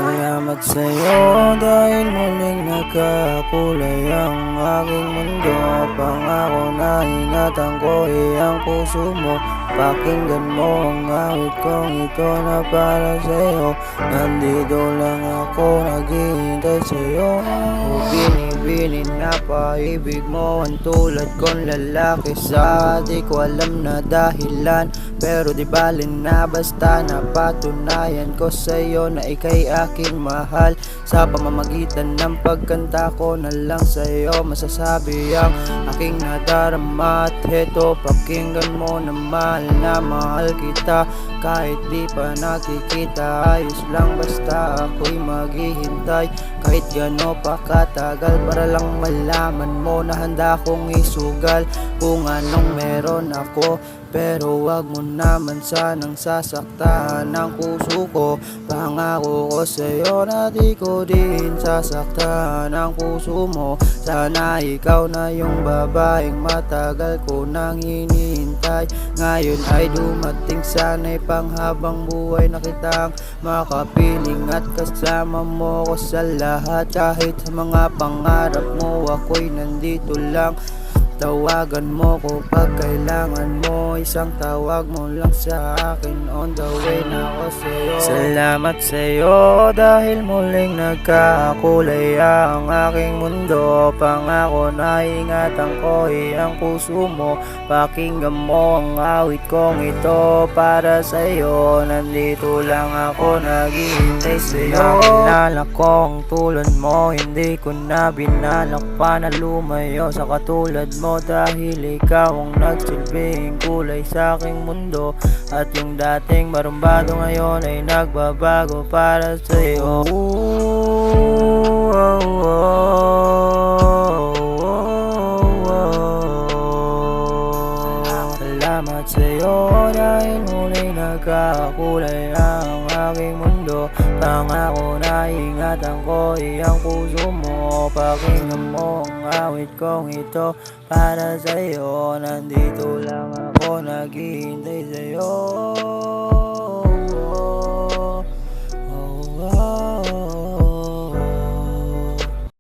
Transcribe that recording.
Salamat sa'yo dahil muling nagkakulay ang aking mundo. Pangako na ingatan ko ang puso mo. Pakinggan mo ang awit kong ito na para sa'yo. Nandito lang ako naghihintay sa'yo. O binibilin na paibig mo ang tulad kong lalaki. Sa di ko alam na dahilan, pero di balin na basta napatunayan ko sa'yo na ika'y aking mahal. Sa pamamagitan ng pagkanta ko na lang sa'yo masasabi ang aking nadarama. At heto pakinggan mo na mahal kita. Kahit di pa nakikita, ayos lang basta ako'y maghihintay. Kahit gano pa katagal para lang malaman mo na handa kong isugal kung anong meron ako. Pero wag mo naman sanang sasaktan ang puso ko. Pangako ko sa'yo na di ko din sasaktan ang puso mo. Sana ikaw na yung babaeng matagal ko nang hinihintay. Ngayon ay dumating, sana'y panghabang buhay na kitang makapiling at kasama mo ko sa lahat. Kahit sa mga pangarap mo ako'y nandito lang. Tawagan mo ko pag kailangan mo, isang tawag mo lang sa akin, on the way na ako sa'yo. Salamat sa'yo dahil muling nagkakulay ang aking mundo. Pangako na ingatan ko ang puso mo. Pakinggan mo ang awit kong ito para sa'yo. Nandito lang ako naghihintay sa'yo. Nakilala kong tulad mo, hindi ko na binalak pa na lumayo sa katulad mo. Dahil ikaw ang nagsilbing kulay sa aking mundo. At yung dating marumbado ngayon ay nagbabago para sa'yo. Salamat sa'yo dahil muling nagkakulay ang aking mundo. Pangako na ingatan ko ang puso mo. Pakinggan mo ang awit kong ito para sa'yo. Nandito lang ako naghihintay sa'yo.